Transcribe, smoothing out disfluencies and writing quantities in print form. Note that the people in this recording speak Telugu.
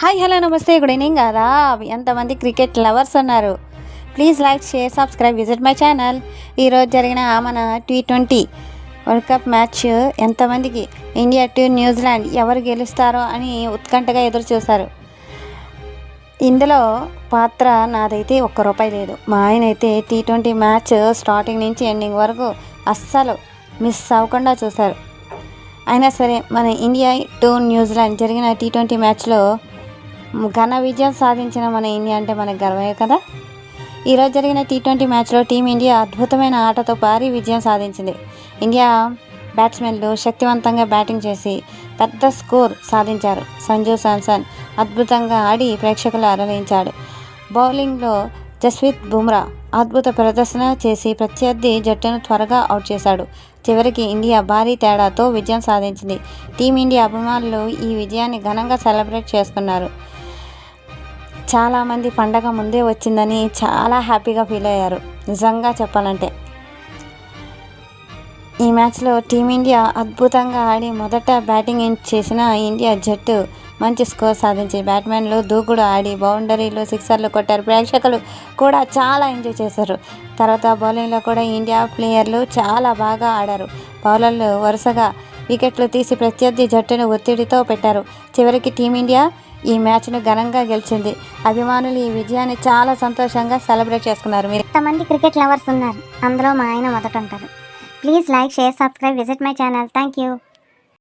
హాయ్ హలో నమస్తే గుడ్ ఈవినింగ్ కదా. ఎంతమంది క్రికెట్ లవర్స్ ఉన్నారు? Please like share subscribe visit my channel. ఈరోజు జరిగిన మన T20 వరల్డ్ కప్ మ్యాచ్ ఎంతమందికి ఇండియా టు న్యూజిలాండ్ ఎవరు గెలుస్తారో అని ఉత్కంఠగా ఎదురు చూశారు. ఇందులో పాత్ర నాదైతే ₹1 లేదు. మా ఆయన అయితే T20 మ్యాచ్ స్టార్టింగ్ నుంచి ఎండింగ్ వరకు అస్సలు మిస్ అవ్వకుండా చూశారు. అయినా సరే మన ఇండియా టు న్యూజిలాండ్ జరిగిన T20 మ్యాచ్లో ఘన విజయం సాధించిన మన ఇండియా అంటే మనకు గర్వమే కదా. ఈరోజు జరిగిన T20 మ్యాచ్లో టీమిండియా అద్భుతమైన ఆటతో భారీ విజయం సాధించింది. ఇండియా బ్యాట్స్మెన్లు శక్తివంతంగా బ్యాటింగ్ చేసి పెద్ద స్కోర్ సాధించారు. సంజు శాంసన్ అద్భుతంగా ఆడి ప్రేక్షకులు అలరించాడు. బౌలింగ్లో జస్ప్రీత్ బుమ్రా అద్భుత ప్రదర్శన చేసి ప్రత్యర్థి జట్టును త్వరగా అవుట్ చేశాడు. చివరికి ఇండియా భారీ తేడాతో విజయం సాధించింది. టీమిండియా అభిమానులు ఈ విజయాన్ని ఘనంగా సెలబ్రేట్ చేసుకున్నారు. చాలామంది పండగ ముందే వచ్చిందని చాలా హ్యాపీగా ఫీల్ అయ్యారు. నిజంగా చెప్పాలంటే ఈ మ్యాచ్లో టీమిండియా అద్భుతంగా ఆడి మొదట బ్యాటింగ్ చేసిన ఇండియా జట్టు మంచి స్కోర్ సాధించి బ్యాట్స్మెన్లు దూకుడు ఆడి బౌండరీలు సిక్సర్లు కొట్టారు. ప్రేక్షకులు కూడా చాలా ఎంజాయ్ చేశారు. తర్వాత బౌలింగ్లో కూడా ఇండియా ప్లేయర్లు చాలా బాగా ఆడారు. బౌలర్లు వరుసగా వికెట్లు తీసి ప్రత్యర్థి జట్టును ఒత్తిడితో పెట్టారు. చివరికి టీమిండియా ఈ మ్యాచ్ను ఘనంగా గెలిచింది. అభిమానులు ఈ విజయాన్ని చాలా సంతోషంగా సెలబ్రేట్ చేసుకున్నారు. ఎంతమంది క్రికెట్ లవర్స్ ఉన్నారు? అందులో మా ఆయన మొదట ఉంటారు. Please like share subscribe visit my channel. Thank you.